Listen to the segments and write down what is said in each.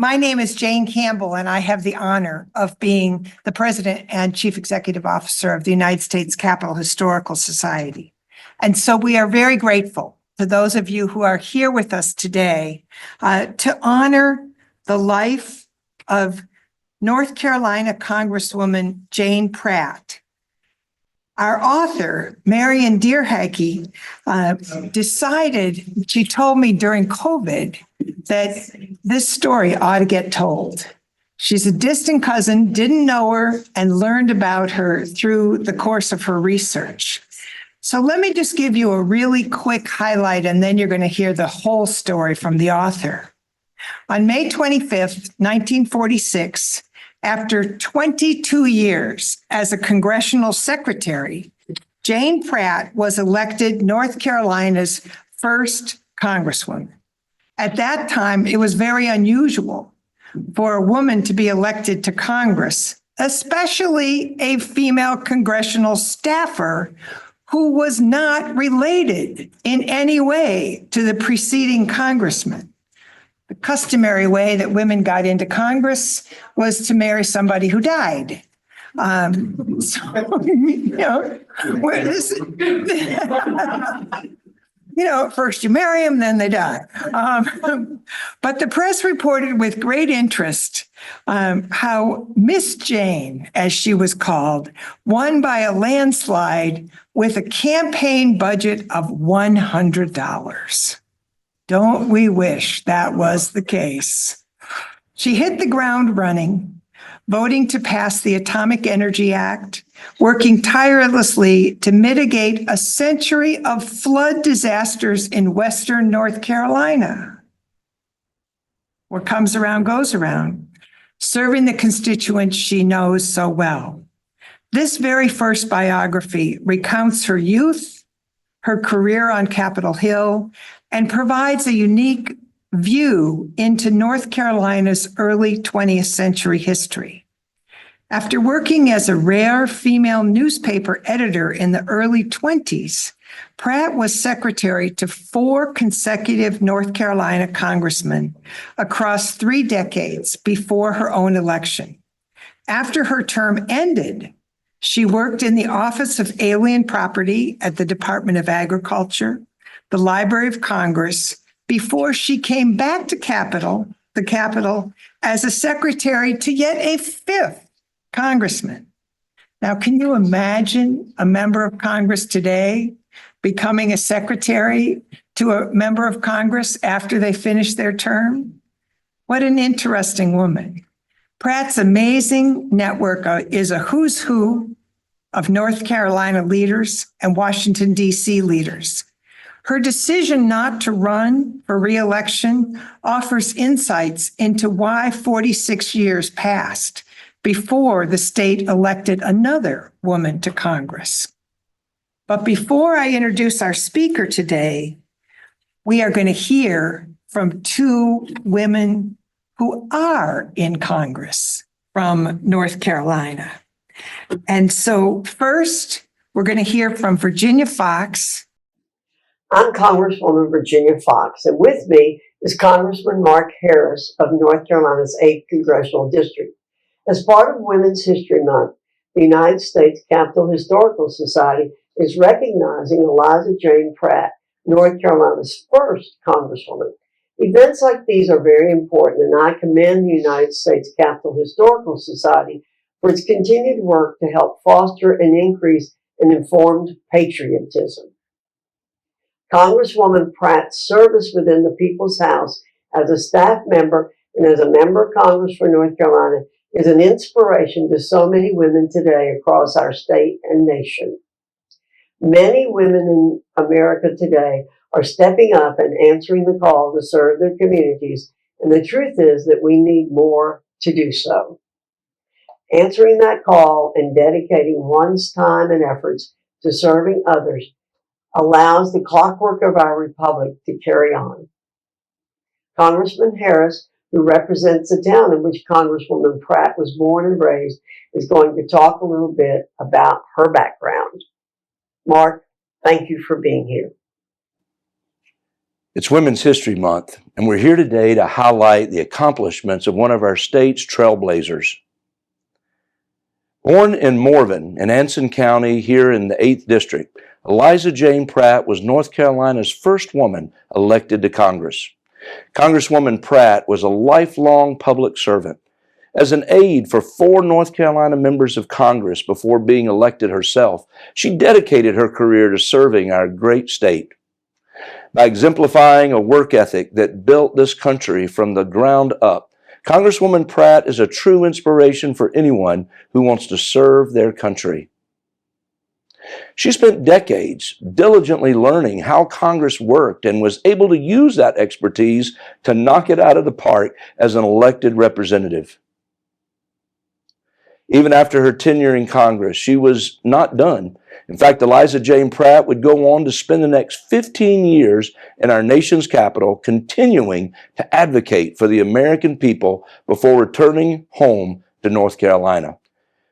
My name is Jane Campbell, and I have the honor of being the President and Chief Executive Officer of the United States Capitol Historical Society. And so we are very grateful to those of you who are here with us today to honor the life of North Carolina Congresswoman Jane Pratt. Our author, Marion Deerhake, decided, she told me during COVID, that this story ought to get told. She's a distant cousin, didn't know her, and learned about her through the course of her research. So let me just give you a really quick highlight, and then you're going to hear the whole story from the author. On May 25th, 1946, after 22 years as a congressional secretary, Jane Pratt was elected North Carolina's first congresswoman. At that time, it was very unusual for a woman to be elected to Congress, especially a female congressional staffer who was not related in any way to the preceding congressman. The customary way that women got into Congress was to marry somebody who died. First you marry them, then they die. But the press reported with great interest how Miss Jane, as she was called, won by a landslide with a campaign budget of $100. Don't we wish that was the case? She hit the ground running, voting to pass the Atomic Energy Act, working tirelessly to mitigate a century of flood disasters in Western North Carolina. What comes around goes around, serving the constituents she knows so well. This very first biography recounts her youth, her career on Capitol Hill, and provides a unique view into North Carolina's early 20th century history. After working as a rare female newspaper editor in the early 20s, Pratt was secretary to 4 consecutive North Carolina congressmen across 3 decades before her own election. After her term ended, she worked in the Office of Alien Property at the Department of Agriculture, the Library of Congress, before she came back to the Capitol, as a secretary to yet a 5th congressman. Now, can you imagine a member of Congress today becoming a secretary to a member of Congress after they finish their term? What an interesting woman. Pratt's amazing network is a who's who of North Carolina leaders and Washington, D.C. leaders. Her decision not to run for re-election offers insights into why 46 years passed before the state elected another woman to Congress. But before I introduce our speaker today, we are going to hear from 2 women who are in Congress from North Carolina. And so first, we're going to hear from Virginia Fox. I'm Congresswoman Virginia Fox, and with me is Congressman Mark Harris of North Carolina's 8th Congressional District. As part of Women's History Month, the United States Capitol Historical Society is recognizing Eliza Jane Pratt, North Carolina's first Congresswoman. Events like these are very important, and I commend the United States Capitol Historical Society for its continued work to help foster and increase an informed patriotism. Congresswoman Pratt's service within the People's House as a staff member and as a member of Congress for North Carolina is an inspiration to so many women today across our state and nation. Many women in America today are stepping up and answering the call to serve their communities, and the truth is that we need more to do so. Answering that call and dedicating one's time and efforts to serving others allows the clockwork of our republic to carry on. Congressman Harris, who represents the town in which Congresswoman Pratt was born and raised, is going to talk a little bit about her background. Mark, thank you for being here. It's Women's History Month, and we're here today to highlight the accomplishments of one of our state's trailblazers. Born in Morven in Anson County here in the 8th District, Eliza Jane Pratt was North Carolina's first woman elected to Congress. Congresswoman Pratt was a lifelong public servant. As an aide for 4 North Carolina members of Congress before being elected herself, she dedicated her career to serving our great state. By exemplifying a work ethic that built this country from the ground up, Congresswoman Pratt is a true inspiration for anyone who wants to serve their country. She spent decades diligently learning how Congress worked and was able to use that expertise to knock it out of the park as an elected representative. Even after her tenure in Congress, she was not done. In fact, Eliza Jane Pratt would go on to spend the next 15 years in our nation's capital, continuing to advocate for the American people before returning home to North Carolina.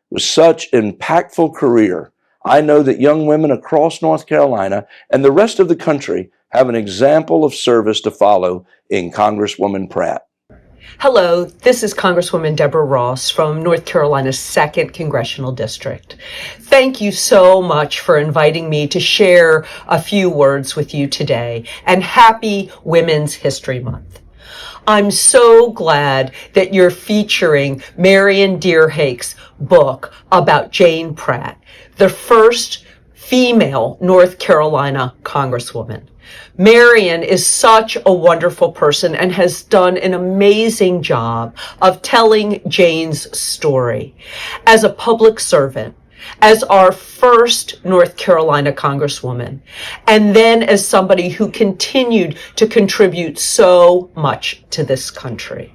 With such an impactful career, I know that young women across North Carolina and the rest of the country have an example of service to follow in Congresswoman Pratt. Hello, this is Congresswoman Deborah Ross from North Carolina's 2nd Congressional District. Thank you so much for inviting me to share a few words with you today, and happy Women's History Month. I'm so glad that you're featuring Marion Deerhake's book about Jane Pratt, the first female North Carolina Congresswoman. Marion is such a wonderful person and has done an amazing job of telling Jane's story as a public servant, as our first North Carolina Congresswoman, and then as somebody who continued to contribute so much to this country.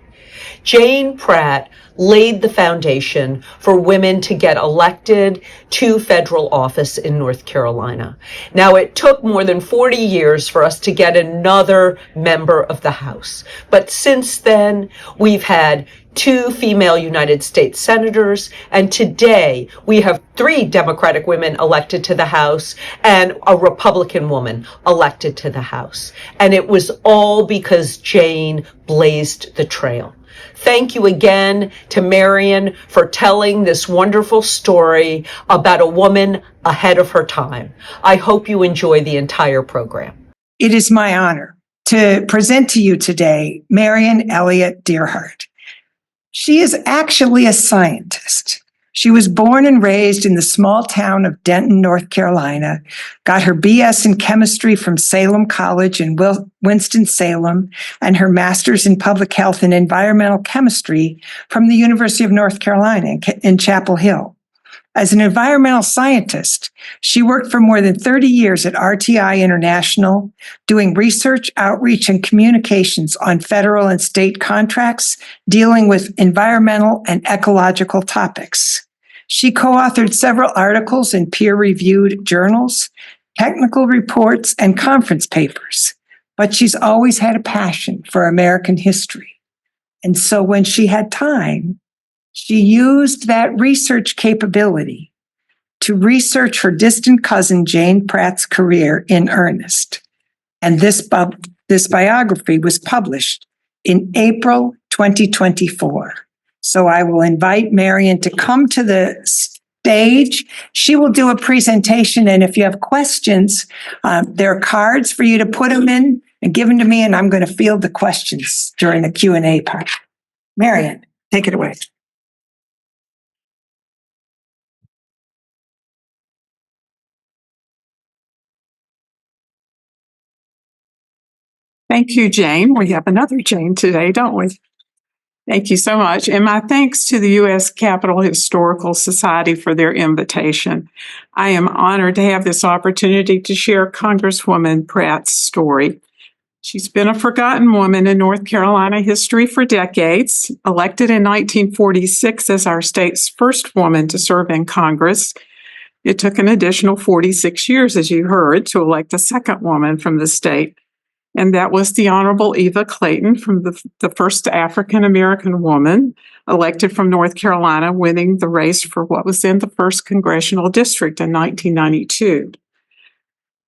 Jane Pratt laid the foundation for women to get elected to federal office in North Carolina. Now, it took more than 40 years for us to get another member of the House. But since then, we've had 2 female United States senators, and today we have 3 Democratic women elected to the House and a Republican woman elected to the House. And it was all because Jane blazed the trail. Thank you again to Marion for telling this wonderful story about a woman ahead of her time. I hope you enjoy the entire program. It is my honor to present to you today Marion Elliott Deerhake. She is actually a scientist. She was born and raised in the small town of Denton, North Carolina, got her BS in chemistry from Salem College in Winston-Salem, and her master's in public health and environmental chemistry from the University of North Carolina in Chapel Hill. As an environmental scientist, she worked for more than 30 years at RTI International, doing research, outreach, and communications on federal and state contracts dealing with environmental and ecological topics. She co-authored several articles in peer-reviewed journals, technical reports, and conference papers, but she's always had a passion for American history. And so when she had time, she used that research capability to research her distant cousin Jane Pratt's career in earnest. And this biography was published in April 2024. So I will invite Marion to come to the stage. She will do a presentation, and if you have questions, there are cards for you to put them in and give them to me, and I'm going to field the questions during the Q&A part. Marion, take it away. Thank you, Jane. We have another Jane today, don't we? Thank you so much. And my thanks to the U.S. Capitol Historical Society for their invitation. I am honored to have this opportunity to share Congresswoman Pratt's story. She's been a forgotten woman in North Carolina history for decades, elected in 1946 as our state's first woman to serve in Congress. It took an additional 46 years, as you heard, to elect a second woman from the state. And that was the Honorable Eva Clayton, from the first African-American woman elected from North Carolina, winning the race for what was then the first congressional district in 1992.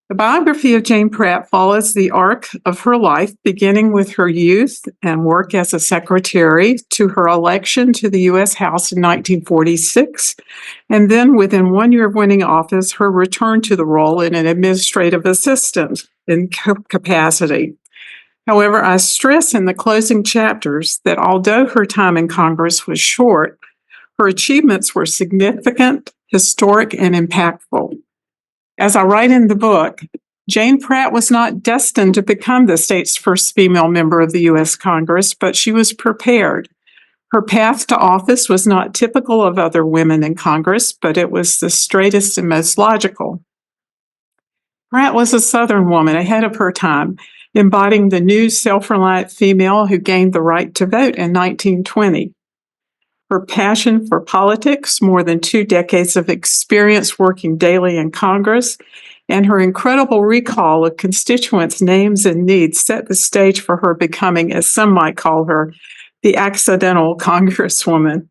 The biography of Jane Pratt follows the arc of her life, beginning with her youth and work as a secretary to her election to the U.S. House in 1946, and then within 1 year of winning office, her return to the role in an administrative assistant in capacity. However, I stress in the closing chapters that although her time in Congress was short, her achievements were significant, historic, and impactful. As I write in the book, Jane Pratt was not destined to become the state's first female member of the U.S. Congress, but she was prepared. Her path to office was not typical of other women in Congress, but it was the straightest and most logical. Pratt was a Southern woman ahead of her time, embodying the new self-reliant female who gained the right to vote in 1920. Her passion for politics, more than 2 decades of experience working daily in Congress, and her incredible recall of constituents' names and needs set the stage for her becoming, as some might call her, the accidental Congresswoman.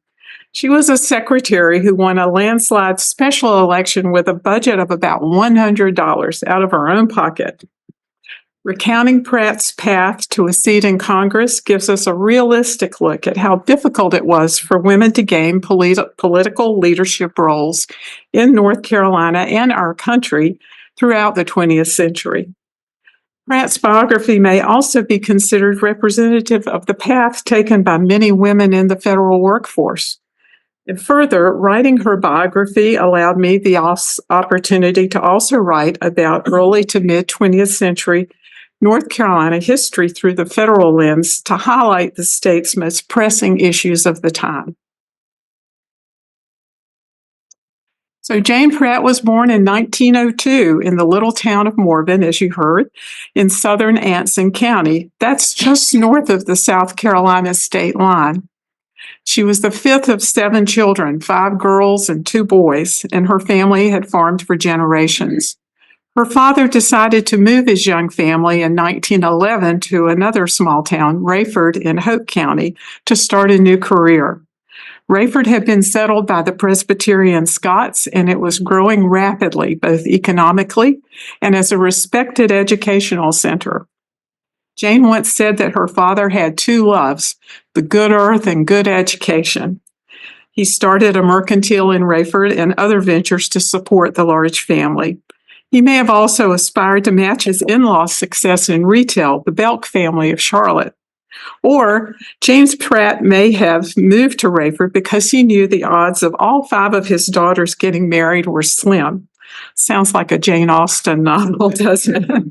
She was a secretary who won a landslide special election with a budget of about $100 out of her own pocket. Recounting Pratt's path to a seat in Congress gives us a realistic look at how difficult it was for women to gain political leadership roles in North Carolina and our country throughout the 20th century. Pratt's biography may also be considered representative of the path taken by many women in the federal workforce. And further, writing her biography allowed me the opportunity to also write about early to mid 20th century North Carolina history through the federal lens to highlight the state's most pressing issues of the time. So Jane Pratt was born in 1902 in the little town of Morven, as you heard, in southern Anson County. That's just north of the South Carolina state line. She was the 5th of 7 children, 5 girls and 2 boys, and her family had farmed for generations. Her father decided to move his young family in 1911 to another small town, Rayford in Hope County, to start a new career. Rayford had been settled by the Presbyterian Scots, and it was growing rapidly, both economically and as a respected educational center. Jane once said that her father had 2 loves, the good earth and good education. He started a mercantile in Rayford and other ventures to support the large family. He may have also aspired to match his in-laws' success in retail, the Belk family of Charlotte. Or James Pratt may have moved to Rayford because he knew the odds of all 5 of his daughters getting married were slim. Sounds like a Jane Austen novel, doesn't it?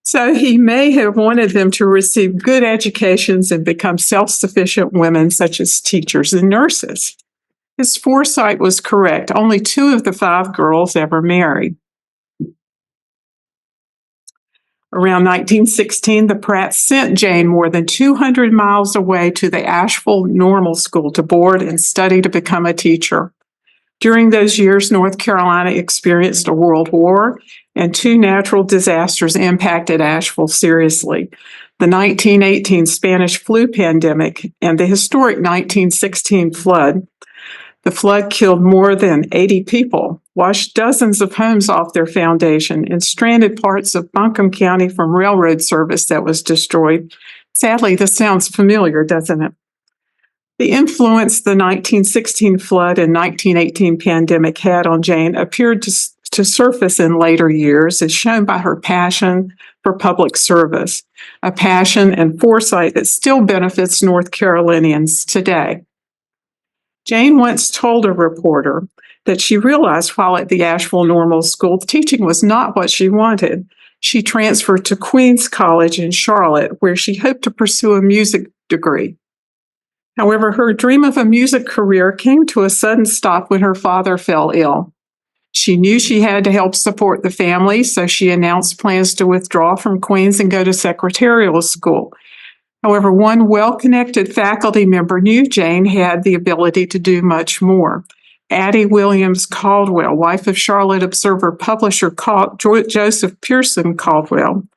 So he may have wanted them to receive good educations and become self-sufficient women such as teachers and nurses. His foresight was correct. Only 2 of the 5 girls ever married. Around 1916, the Pratts sent Jane more than 200 miles away to the Asheville Normal School to board and study to become a teacher. During those years, North Carolina experienced a world war, and 2 natural disasters impacted Asheville seriously: the 1918 Spanish flu pandemic and the historic 1916 flood. The flood killed more than 80 people, washed dozens of homes off their foundation, and stranded parts of Buncombe County from railroad service that was destroyed. Sadly, this sounds familiar, doesn't it? The influence the 1916 flood and 1918 pandemic had on Jane appeared to surface in later years, as shown by her passion for public service, a passion and foresight that still benefits North Carolinians today. Jane once told a reporter that she realized while at the Asheville Normal School, teaching was not what she wanted. She transferred to Queens College in Charlotte, where she hoped to pursue a music degree. However, her dream of a music career came to a sudden stop when her father fell ill. She knew she had to help support the family, so she announced plans to withdraw from Queens and go to secretarial school. However, one well-connected faculty member knew Jane had the ability to do much more. Addie Williams Caldwell, wife of Charlotte Observer publisher Joseph Pearson Caldwell,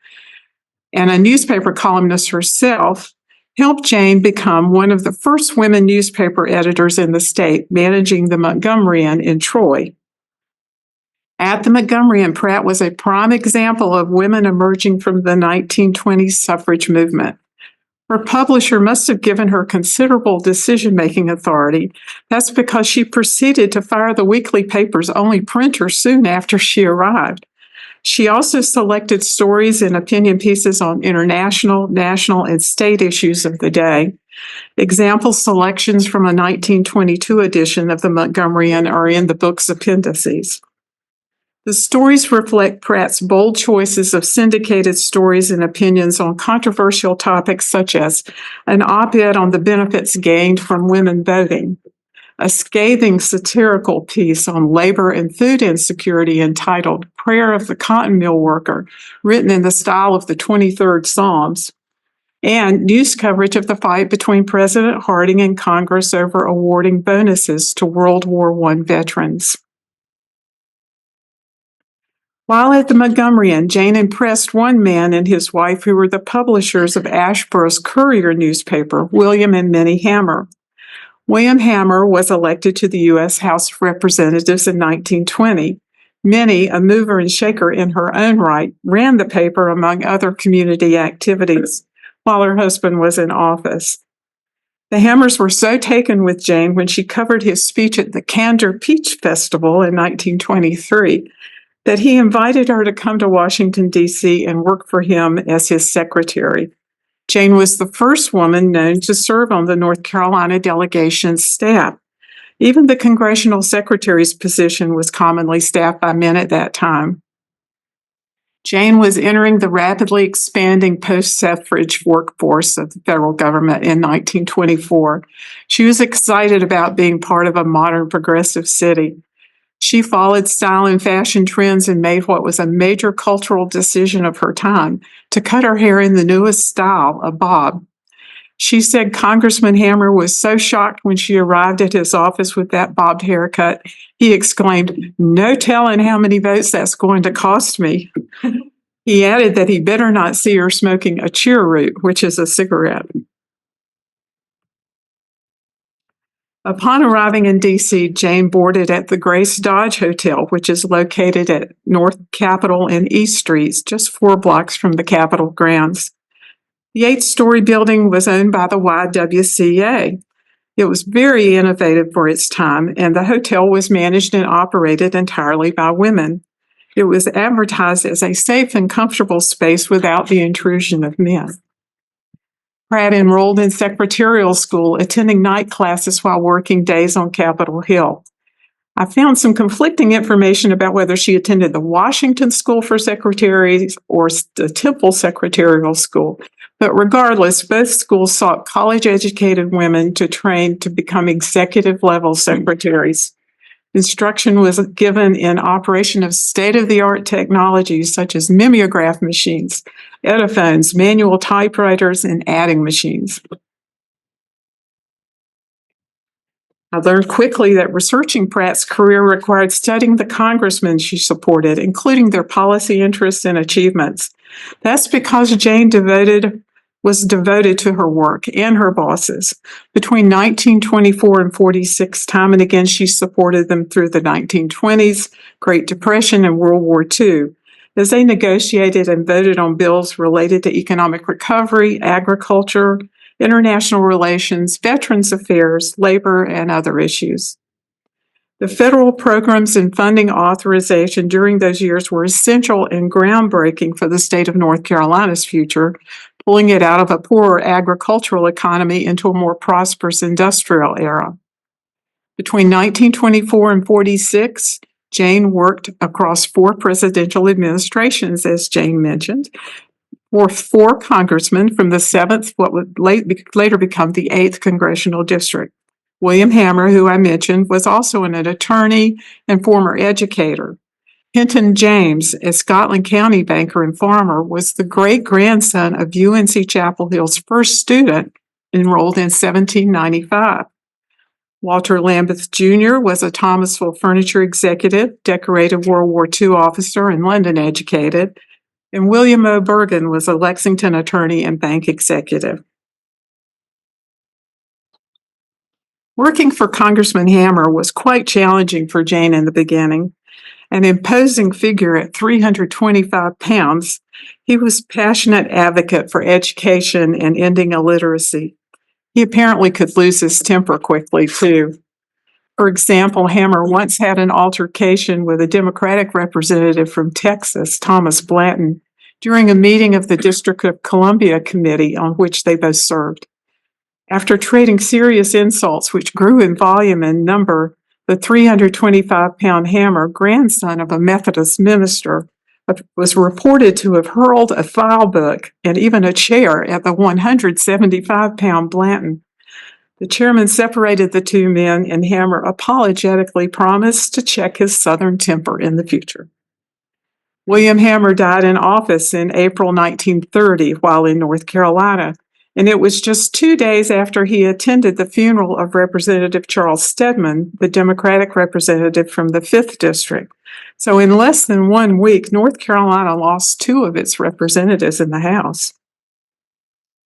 and a newspaper columnist herself, helped Jane become one of the first women newspaper editors in the state, managing the Montgomeryan in Troy. At the Montgomery, Pratt was a prime example of women emerging from the 1920s suffrage movement. Her publisher must have given her considerable decision-making authority. That's because she proceeded to fire the weekly paper's only printer soon after she arrived. She also selected stories and opinion pieces on international, national, and state issues of the day. Example selections from a 1922 edition of the Montgomeryan are in the book's appendices. The stories reflect Pratt's bold choices of syndicated stories and opinions on controversial topics such as an op-ed on the benefits gained from women voting, a scathing satirical piece on labor and food insecurity entitled Prayer of the Cotton Mill Worker, written in the style of the 23rd Psalms, and news coverage of the fight between President Harding and Congress over awarding bonuses to World War I veterans. While at the Montgomeryan, Jane impressed one man and his wife who were the publishers of Asheboro's Courier newspaper, William and Minnie Hammer. William Hammer was elected to the U.S. House of Representatives in 1920. Minnie, a mover and shaker in her own right, ran the paper among other community activities while her husband was in office. The Hammers were so taken with Jane when she covered his speech at the Candor Peach Festival in 1923 that he invited her to come to Washington, D.C. and work for him as his secretary. Jane was the first woman known to serve on the North Carolina delegation's staff. Even the congressional secretary's position was commonly staffed by men at that time. Jane was entering the rapidly expanding post-suffrage workforce of the federal government in 1924. She was excited about being part of a modern progressive city. She followed style and fashion trends and made what was a major cultural decision of her time to cut her hair in the newest style, a bob. She said Congressman Hammer was so shocked when she arrived at his office with that bobbed haircut, he exclaimed, "No telling how many votes that's going to cost me." He added that he better not see her smoking a cheroot, which is a cigarette. Upon arriving in D.C., Jane boarded at the Grace Dodge Hotel, which is located at North Capitol and East Streets, just 4 blocks from the Capitol grounds. The 8-story building was owned by the YWCA. It was very innovative for its time, and the hotel was managed and operated entirely by women. It was advertised as a safe and comfortable space without the intrusion of men. Pratt enrolled in secretarial school, attending night classes while working days on Capitol Hill. I found some conflicting information about whether she attended the Washington School for Secretaries or the Temple Secretarial School. But regardless, both schools sought college-educated women to train to become executive-level secretaries. Instruction was given in operation of state-of-the-art technologies such as mimeograph machines, ediphones, manual typewriters, and adding machines. I learned quickly that researching Pratt's career required studying the congressmen she supported, including their policy interests and achievements. That's because Jane was devoted to her work and her bosses. Between 1924 and 46, time and again she supported them through the 1920s, Great Depression, and World War II, as they negotiated and voted on bills related to economic recovery, agriculture, international relations, veterans affairs, labor, and other issues. The federal programs and funding authorization during those years were essential and groundbreaking for the state of North Carolina's future, pulling it out of a poorer agricultural economy into a more prosperous industrial era. Between 1924 and 46, Jane worked across 4 presidential administrations, as Jane mentioned, for 4 congressmen from the 7th, what would later become the 8th Congressional District. William Hammer, who I mentioned, was also an attorney and former educator. Hinton James, a Scotland County banker and farmer, was the great-grandson of UNC Chapel Hill's first student enrolled in 1795. Walter Lambeth Jr. was a Thomasville furniture executive, decorated World War II officer, and London educated. And William O. Bergen was a Lexington attorney and bank executive. Working for Congressman Hammer was quite challenging for Jane in the beginning. An imposing figure at 325 pounds, he was a passionate advocate for education and ending illiteracy. He apparently could lose his temper quickly, too. For example, Hammer once had an altercation with a Democratic representative from Texas, Thomas Blanton, during a meeting of the District of Columbia Committee on which they both served. After trading serious insults, which grew in volume and number, the 325-pound Hammer, grandson of a Methodist minister, was reported to have hurled a file book and even a chair at the 175-pound Blanton. The chairman separated the two men, and Hammer apologetically promised to check his Southern temper in the future. William Hammer died in office in April 1930 while in North Carolina, and it was just 2 days after he attended the funeral of Representative Charles Stedman, the Democratic representative from the 5th District. So in less than 1 week, North Carolina lost 2 of its representatives in the House.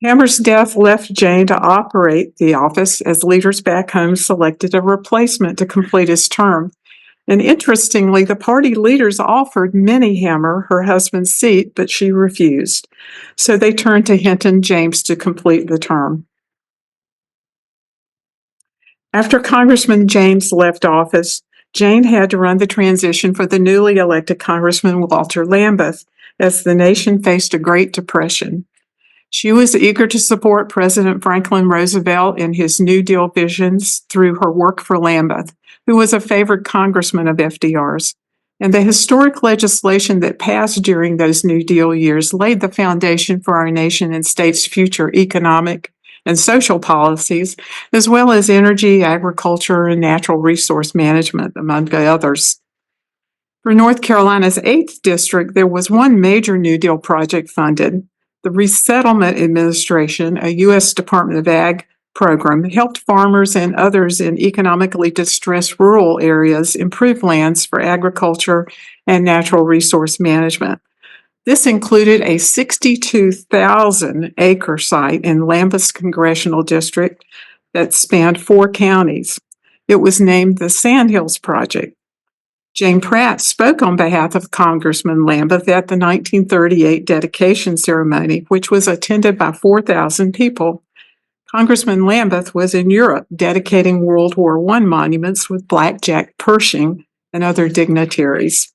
Hammer's death left Jane to operate the office as leaders back home selected a replacement to complete his term. And interestingly, the party leaders offered Minnie Hammer her husband's seat, but she refused. So they turned to Hinton James to complete the term. After Congressman James left office, Jane had to run the transition for the newly elected Congressman Walter Lambeth as the nation faced a Great Depression. She was eager to support President Franklin Roosevelt in his New Deal visions through her work for Lambeth, who was a favored congressman of FDR's. And the historic legislation that passed during those New Deal years laid the foundation for our nation and state's future economic and social policies, as well as energy, agriculture, and natural resource management, among others. For North Carolina's 8th District, there was one major New Deal project funded. The Resettlement Administration, a U.S. Department of Ag program, helped farmers and others in economically distressed rural areas improve lands for agriculture and natural resource management. This included a 62,000-acre site in Lambeth's congressional district that spanned 4 counties. It was named the Sandhills Project. Jane Pratt spoke on behalf of Congressman Lambeth at the 1938 dedication ceremony, which was attended by 4,000 people. Congressman Lambeth was in Europe dedicating World War I monuments with Black Jack Pershing and other dignitaries.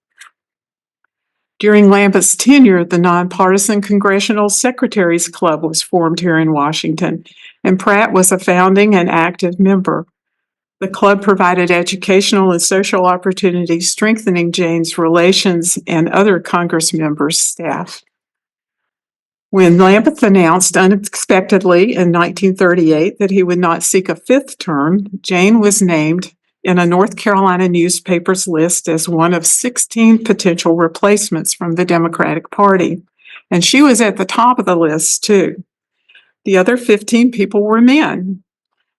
During Lambeth's tenure, the Nonpartisan Congressional Secretaries Club was formed here in Washington, and Pratt was a founding and active member. The club provided educational and social opportunities, strengthening Jane's relations and other Congress members' staff. When Lambeth announced unexpectedly in 1938 that he would not seek a 5th term, Jane was named in a North Carolina newspaper's list as one of 16 potential replacements from the Democratic Party. And she was at the top of the list, too. The other 15 people were men.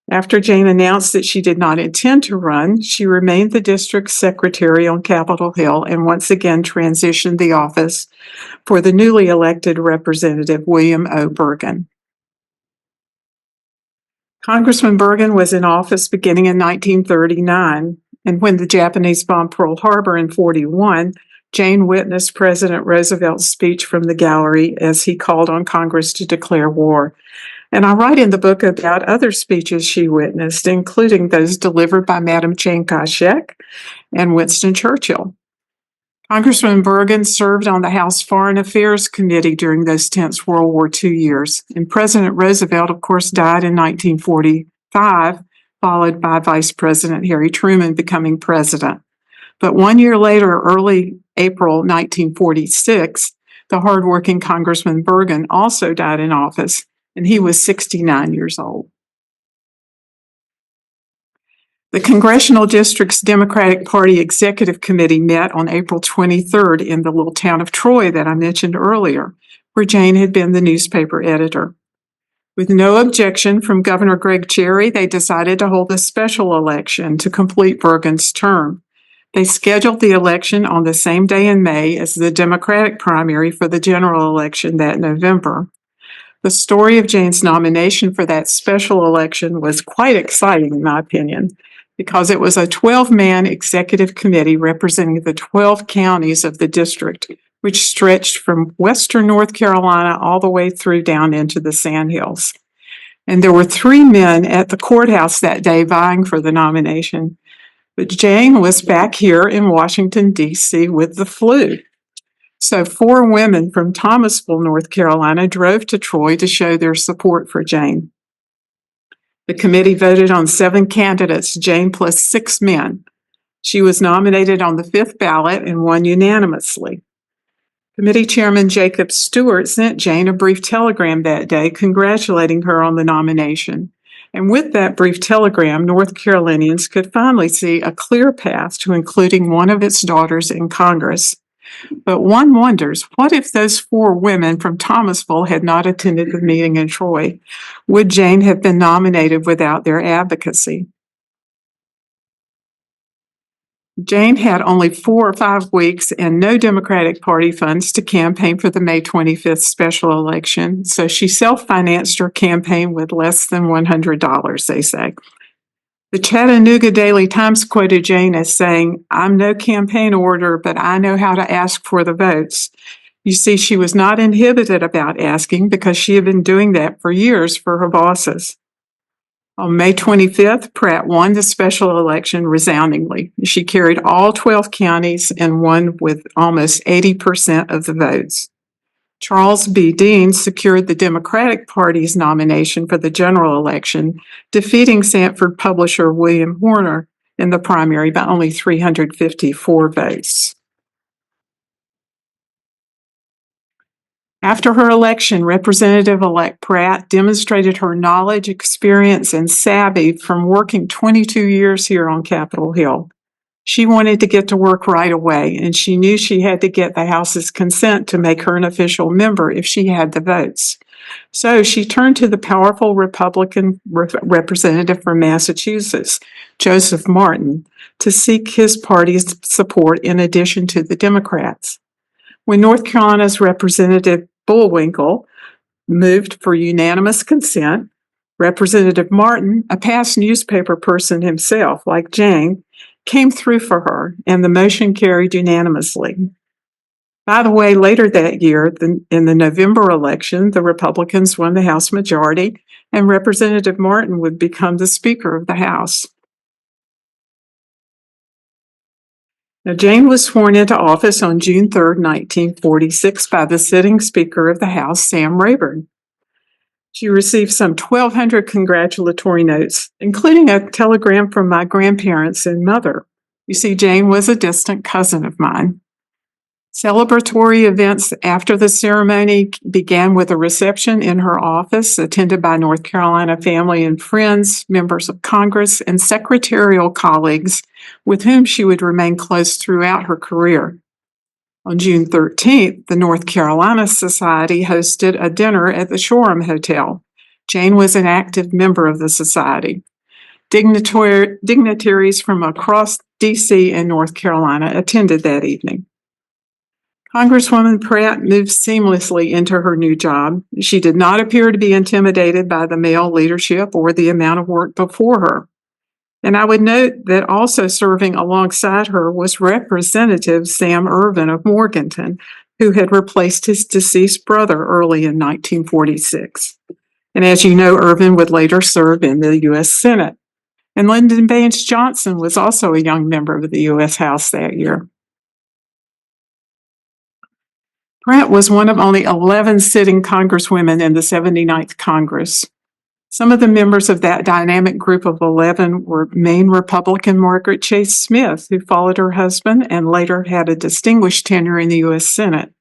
After Jane announced that she did not intend to run, she remained the district secretary on Capitol Hill and once again transitioned the office for the newly elected Representative William O. Bergen. Congressman Bergen was in office beginning in 1939, and when the Japanese bombed Pearl Harbor in 1941, Jane witnessed President Roosevelt's speech from the gallery as he called on Congress to declare war. And I write in the book about other speeches she witnessed, including those delivered by Madam Jane Gottschalk and Winston Churchill. Congressman Bergen served on the House Foreign Affairs Committee during those tense World War II years. And President Roosevelt, of course, died in 1945, followed by Vice President Harry Truman becoming president. But 1 year later, early April 1946, the hardworking Congressman Bergen also died in office, and he was 69 years old. The Congressional District's Democratic Party Executive Committee met on April 23rd in the little town of Troy that I mentioned earlier, where Jane had been the newspaper editor. With no objection from Governor Greg Cherry, they decided to hold a special election to complete Bergen's term. They scheduled the election on the same day in May as the Democratic primary for the general election that November. The story of Jane's nomination for that special election was quite exciting, in my opinion. because it was a 12-man executive committee representing the 12 counties of the district, which stretched from western North Carolina all the way through down into the Sandhills. And there were 3 men at the courthouse that day vying for the nomination. But Jane was back here in Washington, D.C. with the flu. So 4 women from Thomasville, North Carolina, drove to Troy to show their support for Jane. The committee voted on 7 candidates, Jane plus 6 men. She was nominated on the 5th ballot and won unanimously. Committee Chairman Jacob Stewart sent Jane a brief telegram that day congratulating her on the nomination. And with that brief telegram, North Carolinians could finally see a clear path to including one of its daughters in Congress. But one wonders, what if those 4 women from Thomasville had not attended the meeting in Troy? Would Jane have been nominated without their advocacy? Jane had only 4 or 5 weeks and no Democratic Party funds to campaign for the May 25th special election, so she self-financed her campaign with less than $100, they say. The Chattanooga Daily Times quoted Jane as saying, "I'm no campaign orator, but I know how to ask for the votes." You see, she was not inhibited about asking because she had been doing that for years for her bosses. On May 25th, Pratt won the special election resoundingly. She carried all 12 counties and won with almost 80% of the votes. Charles B. Dean secured the Democratic Party's nomination for the general election, defeating Sanford publisher William Horner in the primary by only 354 votes. After her election, Representative-elect Pratt demonstrated her knowledge, experience, and savvy from working 22 years here on Capitol Hill. She wanted to get to work right away, and she knew she had to get the House's consent to make her an official member if she had the votes. So she turned to the powerful Republican representative from Massachusetts, Joseph Martin, to seek his party's support in addition to the Democrats. When North Carolina's Representative Bullwinkle moved for unanimous consent, Representative Martin, a past newspaper person himself like Jane, came through for her, and the motion carried unanimously. By the way, later that year, in the November election, the Republicans won the House majority, and Representative Martin would become the Speaker of the House. Now, Jane was sworn into office on June 3, 1946, by the sitting Speaker of the House, Sam Rayburn. She received some 1,200 congratulatory notes, including a telegram from my grandparents and mother. You see, Jane was a distant cousin of mine. Celebratory events after the ceremony began with a reception in her office attended by North Carolina family and friends, members of Congress, and secretarial colleagues with whom she would remain close throughout her career. On June 13th, the North Carolina Society hosted a dinner at the Shoreham Hotel. Jane was an active member of the society. Dignitaries from across D.C. and North Carolina attended that evening. Congresswoman Pratt moved seamlessly into her new job. She did not appear to be intimidated by the male leadership or the amount of work before her. And I would note that also serving alongside her was Representative Sam Ervin of Morganton, who had replaced his deceased brother early in 1946. And as you know, Ervin would later serve in the U.S. Senate. And Lyndon Baines Johnson was also a young member of the U.S. House that year. Pratt was one of only 11 sitting congresswomen in the 79th Congress. Some of the members of that dynamic group of 11 were Maine Republican Margaret Chase Smith, who followed her husband and later had a distinguished tenure in the U.S. Senate.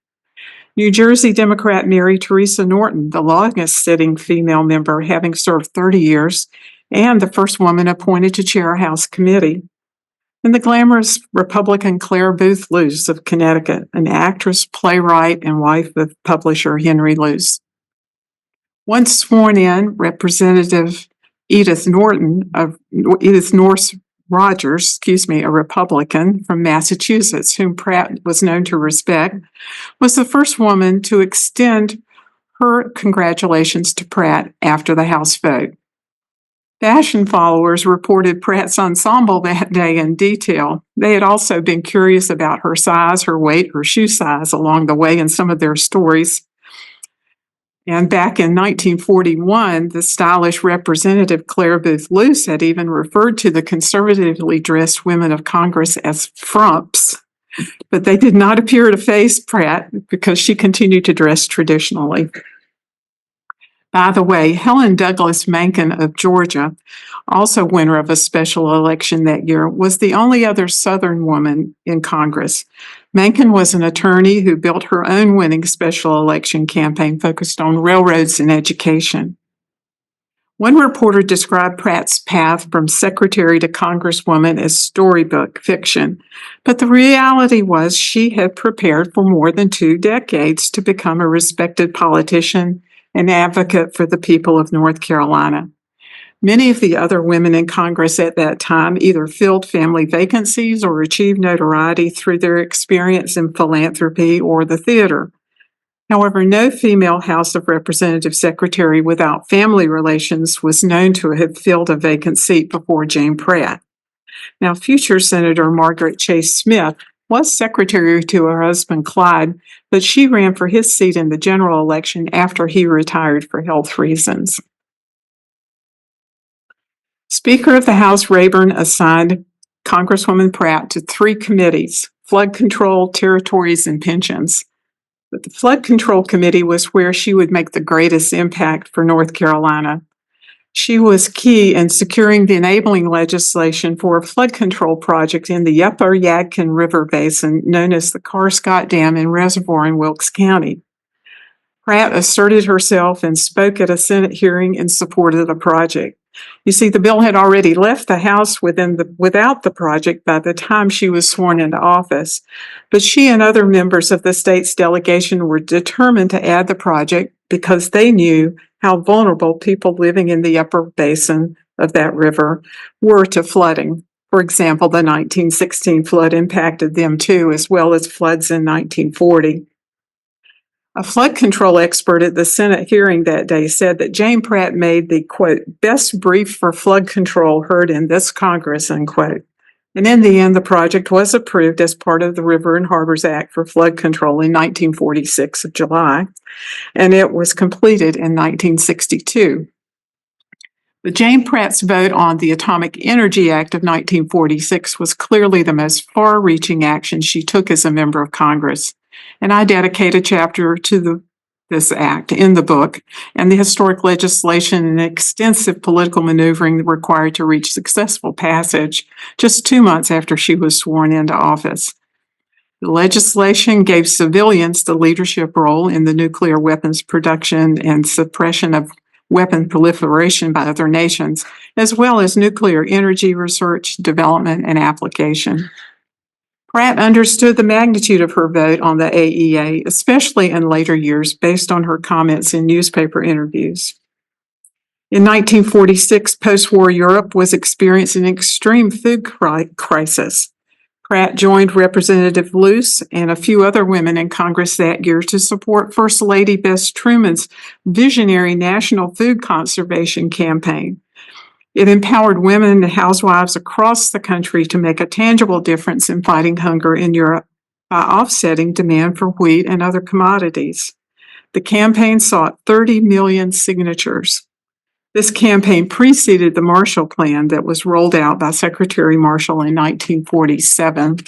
New Jersey Democrat Mary Teresa Norton, the longest sitting female member, having served 30 years, and the first woman appointed to chair a House committee. And the glamorous Republican Claire Booth Luce of Connecticut, an actress, playwright, and wife of publisher Henry Luce. Once sworn in, Representative Edith Norse Rogers, a Republican from Massachusetts, whom Pratt was known to respect, was the first woman to extend her congratulations to Pratt after the House vote. Fashion followers reported Pratt's ensemble that day in detail. They had also been curious about her size, her weight, her shoe size along the way in some of their stories. And back in 1941, the stylish representative Claire Booth Luce had even referred to the conservatively dressed women of Congress as frumps. But they did not appear to faze Pratt because she continued to dress traditionally. By the way, Helen Douglas Mencken of Georgia, also winner of a special election that year, was the only other Southern woman in Congress. Mencken was an attorney who built her own winning special election campaign focused on railroads and education. One reporter described Pratt's path from secretary to congresswoman as storybook fiction, but the reality was she had prepared for more than 2 decades to become a respected politician and advocate for the people of North Carolina. Many of the other women in Congress at that time either filled family vacancies or achieved notoriety through their experience in philanthropy or the theater. However, no female House of Representatives secretary without family relations was known to have filled a vacant seat before Jane Pratt. Now, future Senator Margaret Chase Smith was secretary to her husband Clyde, but she ran for his seat in the general election after he retired for health reasons. Speaker of the House Rayburn assigned Congresswoman Pratt to 3 committees: flood control, territories, and pensions. But the Flood Control Committee was where she would make the greatest impact for North Carolina. She was key in securing the enabling legislation for a flood control project in the Upper Yadkin River Basin, known as the Carscott Dam and Reservoir in Wilkes County. Pratt asserted herself and spoke at a Senate hearing in support of the project. You see, the bill had already left the House without the project by the time she was sworn into office, but she and other members of the state's delegation were determined to add the project because they knew how vulnerable people living in the upper basin of that river were to flooding. For example, the 1916 flood impacted them too, as well as floods in 1940. A flood control expert at the Senate hearing that day said that Jane Pratt made the, quote, best brief for flood control heard in this Congress, unquote. And in the end, the project was approved as part of the River and Harbors Act for flood control in 1946 of July, and it was completed in 1962. But Jane Pratt's vote on the Atomic Energy Act of 1946 was clearly the most far-reaching action she took as a member of Congress. And I dedicate a chapter to this act in the book and the historic legislation and extensive political maneuvering required to reach successful passage just 2 months after she was sworn into office. The legislation gave civilians the leadership role in the nuclear weapons production and suppression of weapon proliferation by other nations, as well as nuclear energy research, development, and application. Pratt understood the magnitude of her vote on the AEA, especially in later years, based on her comments in newspaper interviews. In 1946, post-war Europe was experiencing an extreme food crisis. Pratt joined Representative Luce and a few other women in Congress that year to support First Lady Bess Truman's visionary National Food Conservation Campaign. It empowered women and housewives across the country to make a tangible difference in fighting hunger in Europe by offsetting demand for wheat and other commodities. The campaign sought 30 million signatures. This campaign preceded the Marshall Plan that was rolled out by Secretary Marshall in 1947.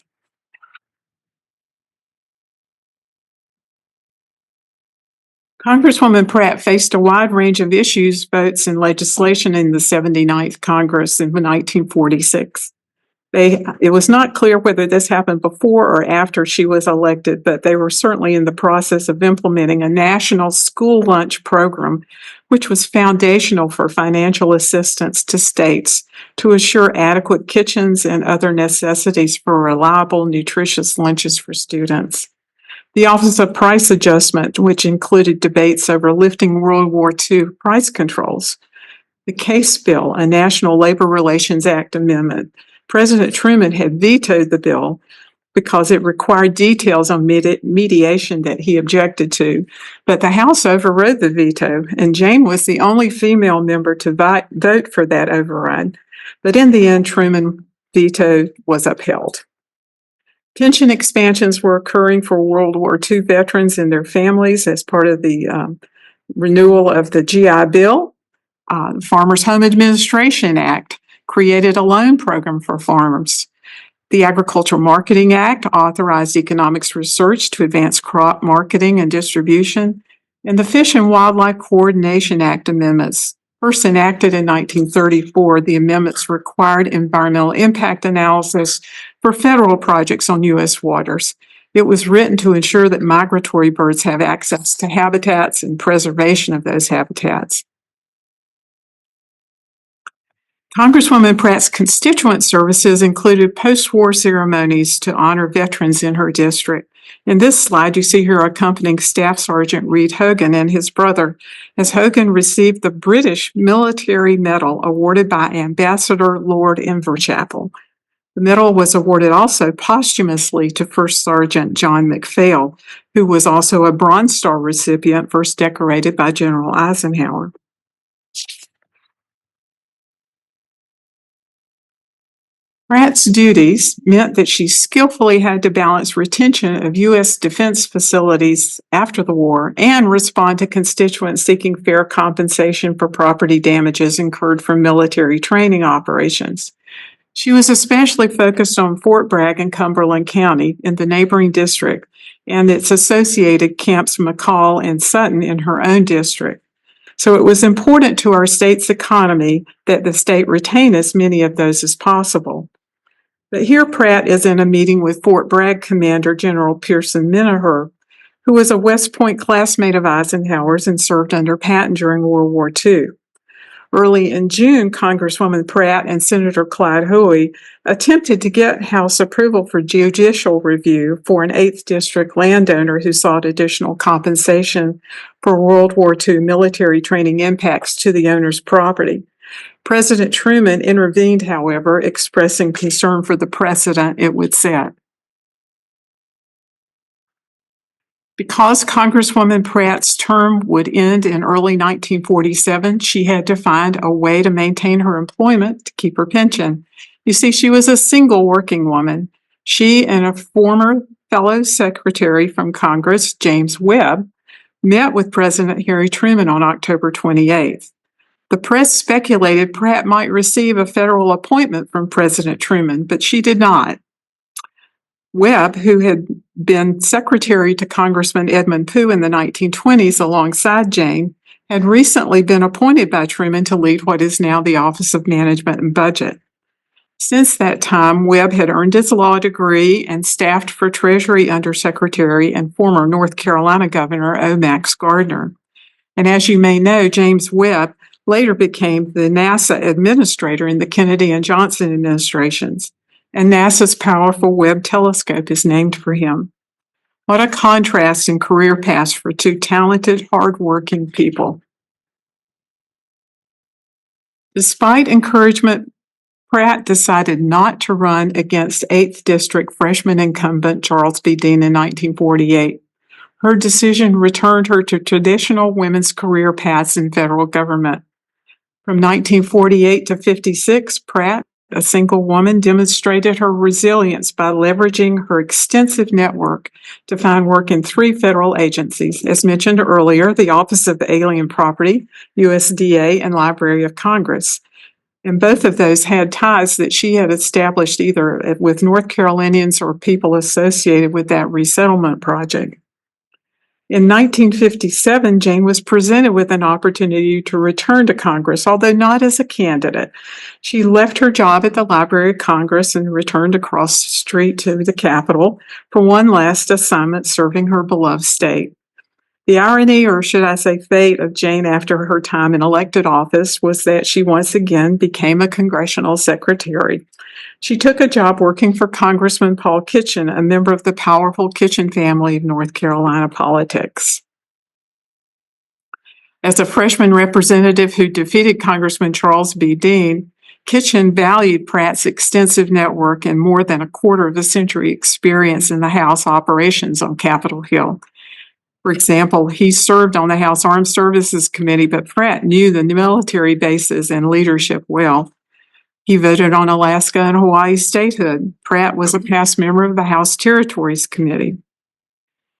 Congresswoman Pratt faced a wide range of issues, votes, and legislation in the 79th Congress in 1946. It was not clear whether this happened before or after she was elected, but they were certainly in the process of implementing a national school lunch program, which was foundational for financial assistance to states to assure adequate kitchens and other necessities for reliable, nutritious lunches for students. The Office of Price Adjustment, which included debates over lifting World War II price controls. The Case Bill, a National Labor Relations Act amendment. President Truman had vetoed the bill, because it required details on mediation that he objected to. But the House overrode the veto, and Jane was the only female member to vote for that override. But in the end, Truman's veto was upheld. Pension expansions were occurring for World War II veterans and their families as part of the renewal of the GI Bill. The Farmers Home Administration Act created a loan program for farmers. The Agricultural Marketing Act authorized economics research to advance crop marketing and distribution. And the Fish and Wildlife Coordination Act amendments, first enacted in 1934, the amendments required environmental impact analysis for federal projects on U.S. waters. It was written to ensure that migratory birds have access to habitats and preservation of those habitats. Congresswoman Pratt's constituent services included post-war ceremonies to honor veterans in her district. In this slide, you see her accompanying Staff Sergeant Reed Hogan and his brother, as Hogan received the British Military Medal awarded by Ambassador Lord Inverchapel. The medal was awarded also posthumously to First Sergeant John McPhail, who was also a Bronze Star recipient first decorated by General Eisenhower. Pratt's duties meant that she skillfully had to balance retention of U.S. defense facilities after the war and respond to constituents seeking fair compensation for property damages incurred from military training operations. She was especially focused on Fort Bragg in Cumberland County in the neighboring district and its associated camps McCall and Sutton in her own district. So it was important to our state's economy that the state retain as many of those as possible. But here Pratt is in a meeting with Fort Bragg Commander General Pearson Minaher, who was a West Point classmate of Eisenhower's and served under Patton during World War II. Early in June, Congresswoman Pratt and Senator Clyde Hoey attempted to get House approval for judicial review for an 8th District landowner who sought additional compensation for World War II military training impacts to the owner's property. President Truman intervened, however, expressing concern for the precedent it would set. Because Congresswoman Pratt's term would end in early 1947, she had to find a way to maintain her employment to keep her pension. You see, she was a single working woman. She and a former fellow secretary from Congress, James Webb, met with President Harry Truman on October 28th. The press speculated Pratt might receive a federal appointment from President Truman, but she did not. Webb, who had been secretary to Congressman Edmund Pugh in the 1920s alongside Jane, had recently been appointed by Truman to lead what is now the Office of Management and Budget. Since that time, Webb had earned his law degree and staffed for Treasury Undersecretary and former North Carolina Governor O. Max Gardner. And as you may know, James Webb later became the NASA administrator in the Kennedy and Johnson administrations, and NASA's powerful Webb telescope is named for him. What a contrast in career paths for two talented, hardworking people. Despite encouragement, Pratt decided not to run against 8th District freshman incumbent Charles B. Dean in 1948. Her decision returned her to traditional women's career paths in federal government. From 1948 to 56, Pratt, a single woman, demonstrated her resilience by leveraging her extensive network to find work in 3 federal agencies. As mentioned earlier, the Office of Alien Property, USDA, and Library of Congress. And both of those had ties that she had established either with North Carolinians or people associated with that resettlement project. In 1957, Jane was presented with an opportunity to return to Congress, although not as a candidate. She left her job at the Library of Congress and returned across the street to the Capitol for one last assignment serving her beloved state. The irony, or should I say fate, of Jane after her time in elected office was that she once again became a congressional secretary. She took a job working for Congressman Paul Kitchen, a member of the powerful Kitchen family of North Carolina politics. As a freshman representative who defeated Congressman Charles B. Dean, Kitchen valued Pratt's extensive network and more than a quarter of a century experience in the House operations on Capitol Hill. For example, he served on the House Armed Services Committee, but Pratt knew the military bases and leadership well. He voted on Alaska and Hawaii statehood. Pratt was a past member of the House Territories Committee.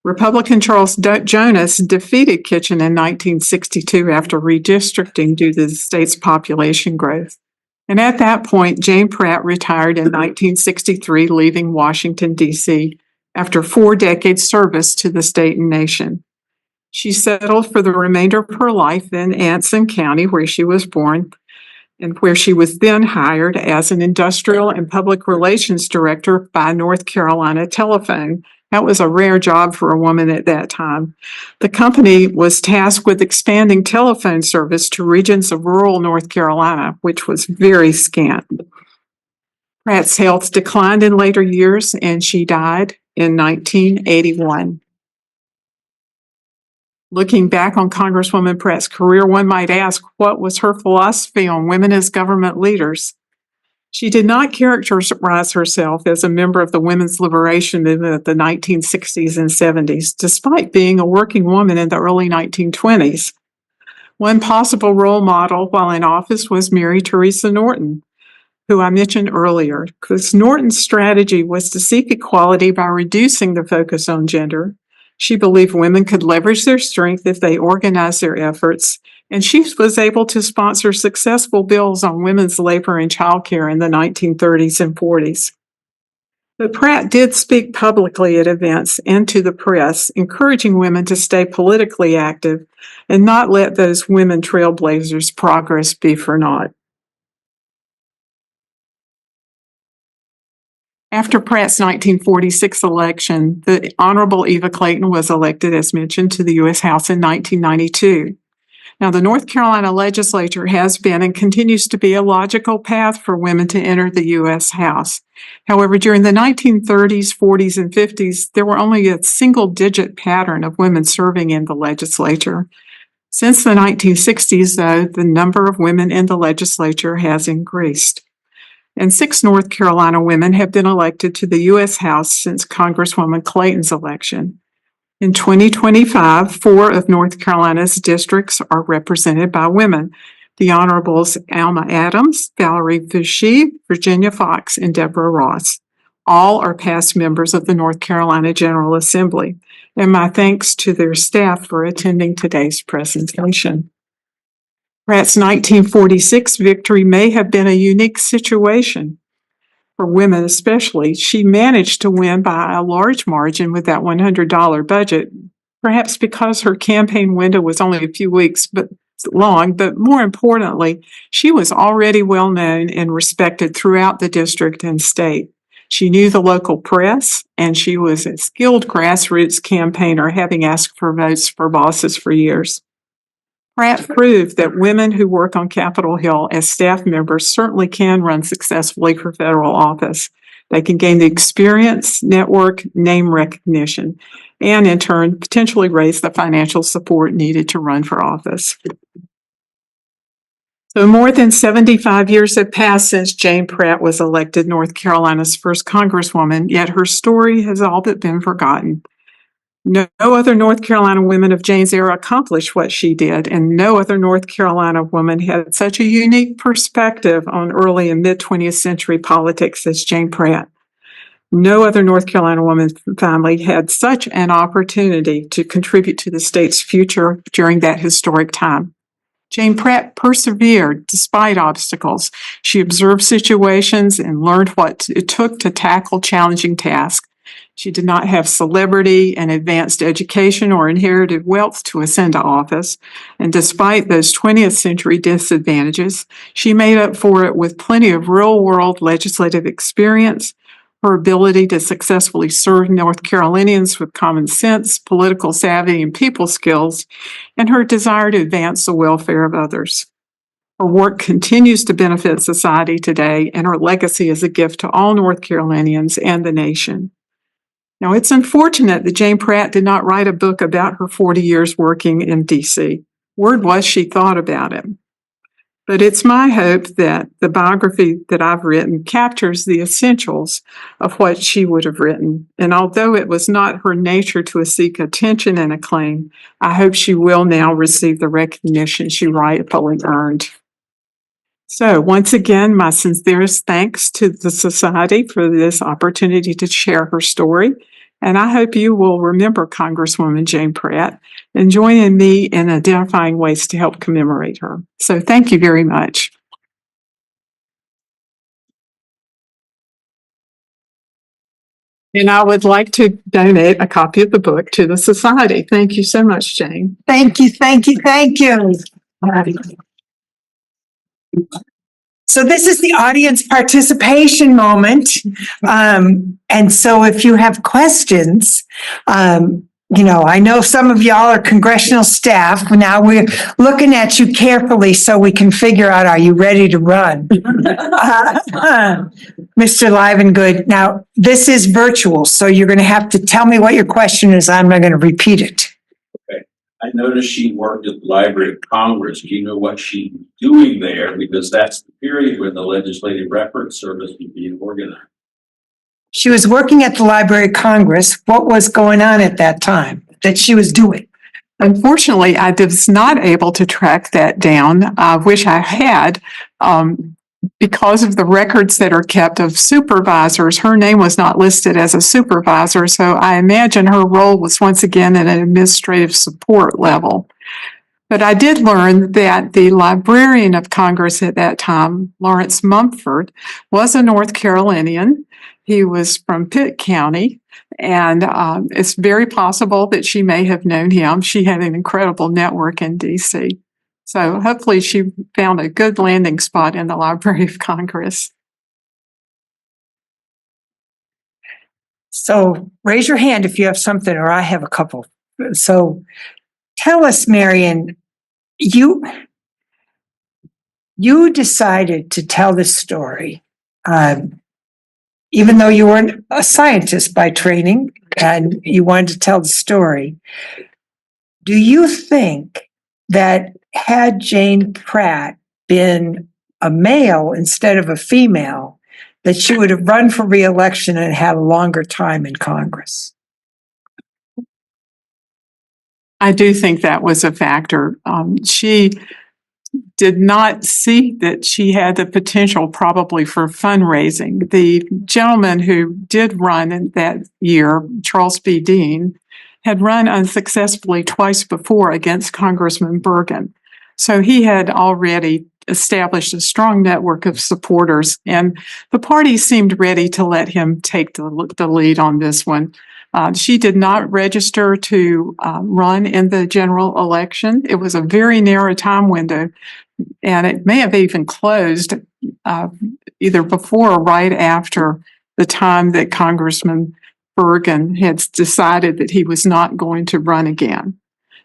Republican Charles Jonas defeated Kitchen in 1962 after redistricting due to the state's population growth. And at that point, Jane Pratt retired in 1963, leaving Washington, D.C., after 4 decades service to the state and nation. She settled for the remainder of her life in Anson County, where she was born, and where she was then hired as an industrial and public relations director by North Carolina Telephone. That was a rare job for a woman at that time. The company was tasked with expanding telephone service to regions of rural North Carolina, which was very scant. Pratt's health declined in later years, and she died in 1981. Looking back on Congresswoman Pratt's career, one might ask, what was her philosophy on women as government leaders? She did not characterize herself as a member of the women's liberation movement of the 1960s and 70s, despite being a working woman in the early 1920s. One possible role model while in office was Mary Teresa Norton, who I mentioned earlier, because Norton's strategy was to seek equality by reducing the focus on gender. She believed women could leverage their strength if they organized their efforts, and she was able to sponsor successful bills on women's labor and childcare in the 1930s and 40s. But Pratt did speak publicly at events and to the press, encouraging women to stay politically active and not let those women trailblazers' progress be for naught. After Pratt's 1946 election, the Honorable Eva Clayton was elected, as mentioned, to the U.S. House in 1992. Now, the North Carolina legislature has been and continues to be a logical path for women to enter the U.S. House. However, during the 1930s, 40s, and 50s, there were only a single-digit pattern of women serving in the legislature. Since the 1960s, though, the number of women in the legislature has increased. And 6 North Carolina women have been elected to the U.S. House since Congresswoman Clayton's election. In 2025, 4 of North Carolina's districts are represented by women. The Honorables Alma Adams, Valerie Vichy, Virginia Fox, and Deborah Ross. All are past members of the North Carolina General Assembly. And my thanks to their staff for attending today's presentation. Pratt's 1946 victory may have been a unique situation. For women especially, she managed to win by a large margin with that $100 budget, perhaps because her campaign window was only a few weeks long, but more importantly, she was already well known and respected throughout the district and state. She knew the local press, and she was a skilled grassroots campaigner, having asked for votes for bosses for years. Pratt proved that women who work on Capitol Hill as staff members certainly can run successfully for federal office. They can gain the experience, network, name recognition, and in turn, potentially raise the financial support needed to run for office. So more than 75 years have passed since Jane Pratt was elected North Carolina's first Congresswoman, yet her story has all but been forgotten. No other North Carolina women of Jane's era accomplished what she did, and no other North Carolina woman had such a unique perspective on early and mid-20th century politics as Jane Pratt. No other North Carolina woman family had such an opportunity to contribute to the state's future during that historic time. Jane Pratt persevered despite obstacles. She observed situations and learned what it took to tackle challenging tasks. She did not have celebrity and advanced education or inherited wealth to ascend to office. And despite those 20th century disadvantages, she made up for it with plenty of real-world legislative experience, her ability to successfully serve North Carolinians with common sense, political savvy, and people skills, and her desire to advance the welfare of others. Her work continues to benefit society today, and her legacy is a gift to all North Carolinians and the nation. Now, it's unfortunate that Jane Pratt did not write a book about her 40 years working in D.C. Word was she thought about it. But it's my hope that the biography that I've written captures the essentials of what she would have written. And although it was not her nature to seek attention and acclaim, I hope she will now receive the recognition she rightfully earned. So once again, my sincerest thanks to the Society for this opportunity to share her story. And I hope you will remember Congresswoman Jane Pratt and join in me in identifying ways to help commemorate her. So thank you very much. And I would like to donate a copy of the book to the Society. Thank you so much, Jane. Thank you, thank you, thank you. So this is the audience participation moment. And so if you have questions, I know some of y'all are congressional staff. Now we're looking at you carefully so we can figure out, are you ready to run? Mr. Livengood, now this is virtual, so you're going to have to tell me what your question is. I'm not going to repeat it. I noticed she worked at the Library of Congress. Do you know what she's doing there? Because that's the period when the Legislative Record Service was being organized. She was working at the Library of Congress. What was going on at that time that she was doing? Unfortunately, I was not able to track that down. I wish I had. Because of the records that are kept of supervisors, her name was not listed as a supervisor, so I imagine her role was once again at an administrative support level. But I did learn that the librarian of Congress at that time, Lawrence Mumford, was a North Carolinian. He was from Pitt County, and it's very possible that she may have known him. She had an incredible network in D.C. So hopefully she found a good landing spot in the Library of Congress. So raise your hand if you have something, or I have a couple. So tell us, Marion, you decided to tell this story, even though you weren't a scientist by training and you wanted to tell the story. Do you think that had Jane Pratt been a male instead of a female, that she would have run for re-election and had a longer time in Congress? I do think that was a factor. She did not see that she had the potential probably for fundraising. The gentleman who did run in that year, Charles B. Dean, had run unsuccessfully twice before against Congressman Bergen. So he had already established a strong network of supporters, and the party seemed ready to let him take the lead on this one. She did not register to run in the general election. It was a very narrow time window, and it may have even closed either before or right after the time that Congressman Bergen had decided that he was not going to run again.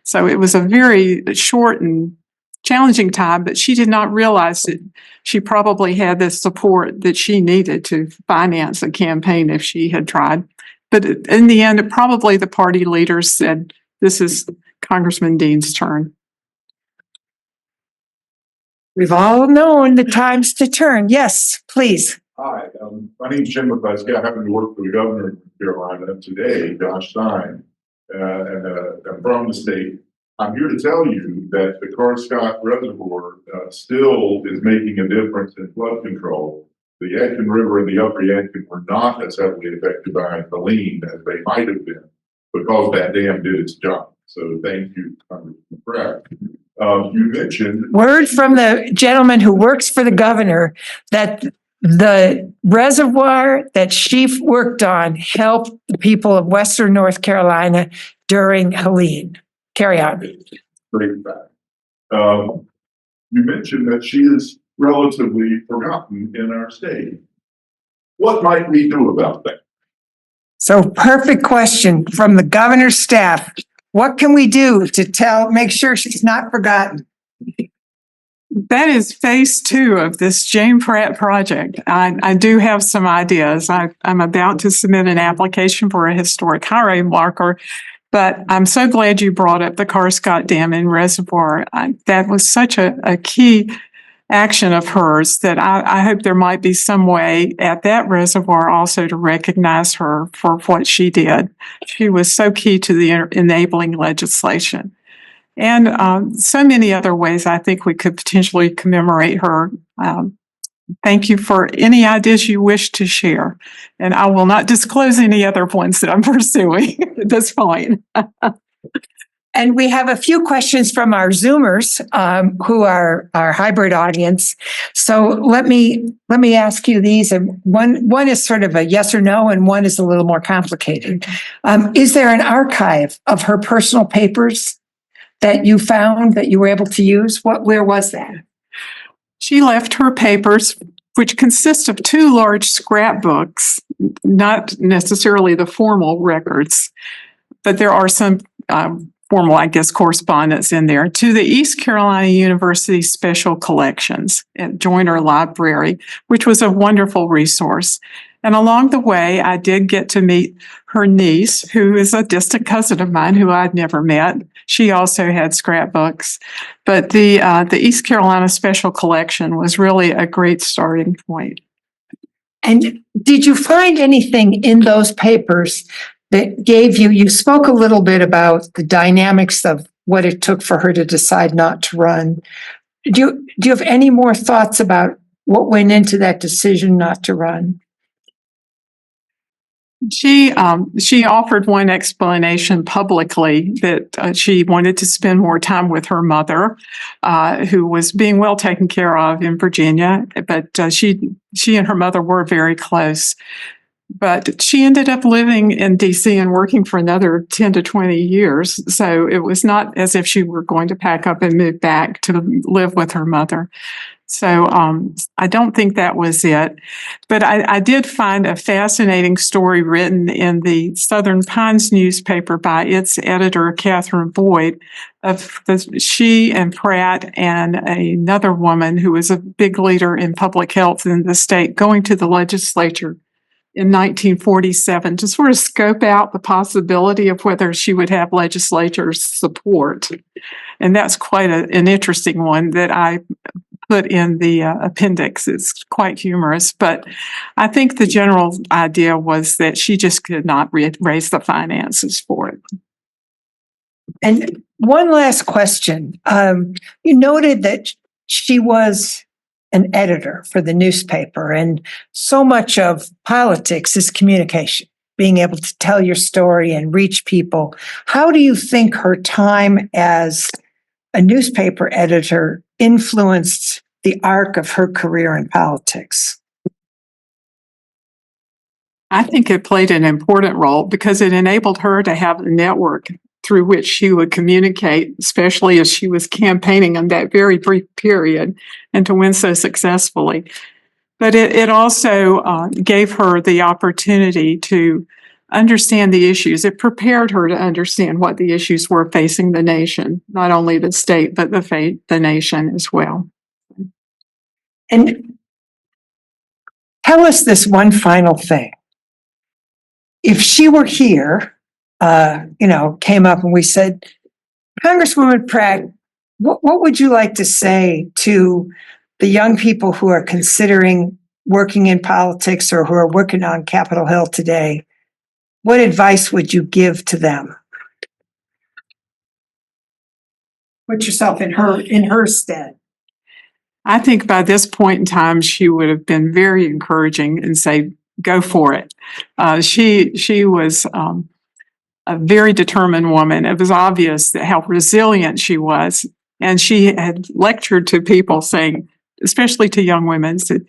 So it was a very short and challenging time, but she did not realize that she probably had the support that she needed to finance a campaign if she had tried. But in the end, probably the party leaders said, this is Congressman Dean's turn. We've all known the times to turn. Yes, please. Hi, my name is Jim McCluskey. I happen to work for the governor of North Carolina today, Josh Stein, and I'm from the state. I'm here to tell you that the Scott Reservoir still is making a difference in flood control. The Yadkin River and the Upper Yadkin were not as heavily affected by Helene as they might have been because that dam did its job. So thank you, Congressman Pratt. You mentioned Word from the gentleman who works for the governor that the reservoir that she worked on helped the people of Western North Carolina during Helene. Carry on. Great fact. You mentioned that she is relatively forgotten in our state. What might we do about that? So perfect question from the governor's staff. What can we do to make sure she's not forgotten? That is phase 2 of this Jane Pratt project. I do have some ideas. I'm about to submit an application for a historic highway marker, but I'm so glad you brought up the Scott Dam and Reservoir. That was such a key action of hers that I hope there might be some way at that reservoir also to recognize her for what she did. She was so key to the enabling legislation. And so many other ways I think we could potentially commemorate her. Thank you for any ideas you wish to share. And I will not disclose any other ones that I'm pursuing at this point. And we have a few questions from our Zoomers, who are our hybrid audience. So let me ask you these. And one is sort of a yes or no, and one is a little more complicated. Is there an archive of her personal papers that you found that you were able to use? Where was that? She left her papers, which consist of 2 large scrapbooks, not necessarily the formal records, but there are some formal, I guess, correspondence in there, to the East Carolina University Special Collections at Joyner Library, which was a wonderful resource. And along the way, I did get to meet her niece, who is a distant cousin of mine who I'd never met. She also had scrapbooks. But the East Carolina Special Collection was really a great starting point. And did you find anything in those papers that gave you spoke a little bit about the dynamics of what it took for her to decide not to run. Do you have any more thoughts about what went into that decision not to run? She offered one explanation publicly that she wanted to spend more time with her mother, who was being well taken care of in Virginia. But she and her mother were very close. But she ended up living in D.C. and working for another 10 to 20 years. So it was not as if she were going to pack up and move back to live with her mother. So I don't think that was it. But I did find a fascinating story written in the Southern Pines newspaper by its editor, Catherine Boyd, of she and Pratt and another woman who was a big leader in public health in the state going to the legislature in 1947 to sort of scope out the possibility of whether she would have legislature's support. And that's quite an interesting one that I put in the appendix. It's quite humorous, but I think the general idea was that she just could not raise the finances for it. And one last question. You noted that she was an editor for the newspaper, and so much of politics is communication, being able to tell your story and reach people. How do you think her time as a newspaper editor influenced the arc of her career in politics? I think it played an important role because it enabled her to have a network through which she would communicate, especially as she was campaigning in that very brief period, and to win so successfully. But it also gave her the opportunity to understand the issues. It prepared her to understand what the issues were facing the nation, not only the state, but the nation as well. And tell us this one final thing. If she were here, came up and we said, Congresswoman Pratt, what would you like to say to the young people who are considering working in politics or who are working on Capitol Hill today? What advice would you give to them? Put yourself in her stead. I think by this point in time, she would have been very encouraging and say, go for it. She was a very determined woman. It was obvious how resilient she was. And she had lectured to people saying, especially to young women, to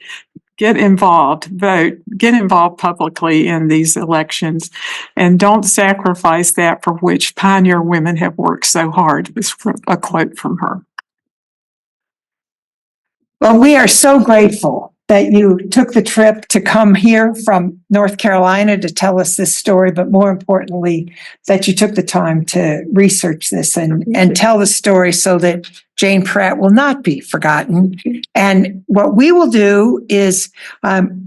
get involved, vote, get involved publicly in these elections, and don't sacrifice that for which pioneer women have worked so hard. This is a quote from her. Well, we are so grateful that you took the trip to come here from North Carolina to tell us this story, but more importantly, that you took the time to research this and tell the story so that Jane Pratt will not be forgotten. And what we will do is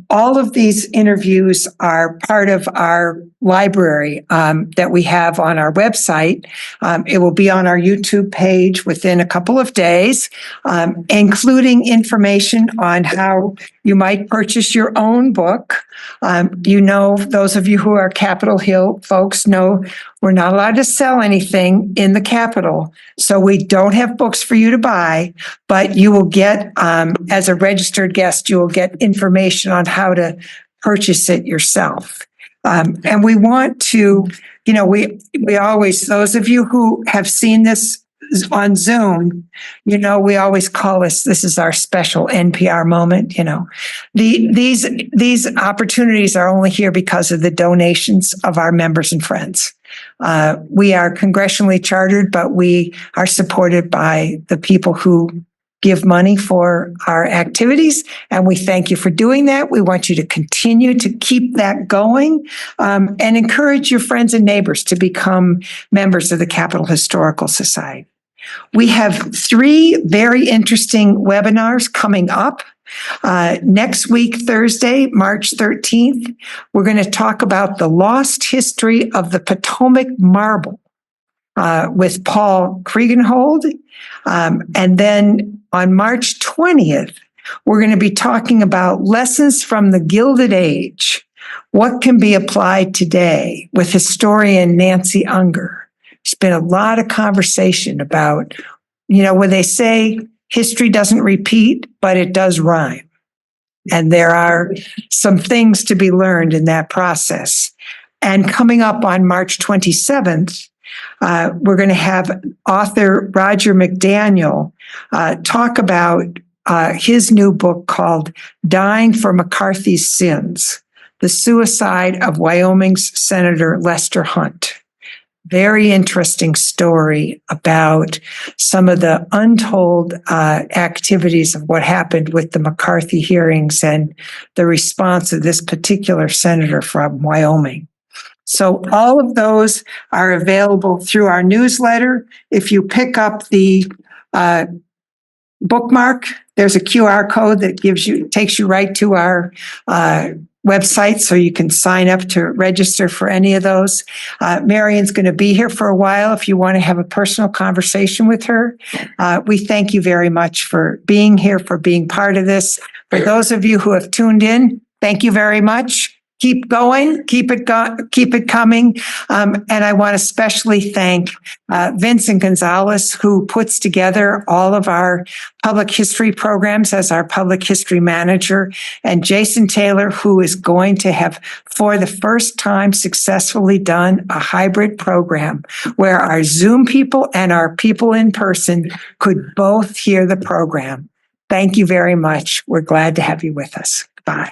all of these interviews are part of our library that we have on our website. It will be on our YouTube page within a couple of days, including information on how you might purchase your own book. Those of you who are Capitol Hill folks know we're not allowed to sell anything in the Capitol. So we don't have books for you to buy, but you will get, as a registered guest, you will get information on how to purchase it yourself. And we want to, we always, those of you who have seen this on Zoom, we always call this is our special NPR moment. These opportunities are only here because of the donations of our members and friends. We are congressionally chartered, but we are supported by the people who give money for our activities. And we thank you for doing that. We want you to continue to keep that going, and encourage your friends and neighbors to become members of the Capitol Historical Society. We have 3 very interesting webinars coming up. Next week, Thursday, March 13th, we're going to talk about the lost history of the Potomac Marble with Paul Kriegenhold. And then on March 20th, we're going to be talking about lessons from the Gilded Age. What can be applied today with historian Nancy Unger? There's been a lot of conversation about, when they say history doesn't repeat, but it does rhyme. And there are some things to be learned in that process. And coming up on March 27th, we're going to have author Roger McDaniel talk about his new book called Dying for McCarthy's Sins, The Suicide of Wyoming's Senator Lester Hunt. Very interesting story about some of the untold activities of what happened with the McCarthy hearings and the response of this particular senator from Wyoming. So all of those are available through our newsletter. If you pick up the bookmark, there's a QR code that takes you right to our website, so you can sign up to register for any of those. Marion's going to be here for a while if you want to have a personal conversation with her. We thank you very much for being here, for being part of this. For those of you who have tuned in, thank you very much. Keep going, keep it coming. And I want to especially thank Vincent Gonzalez, who puts together all of our public history programs as our public history manager, and Jason Taylor, who is going to have, for the first time, successfully done a hybrid program where our Zoom people and our people in person could both hear the program. Thank you very much. We're glad to have you with us. Bye.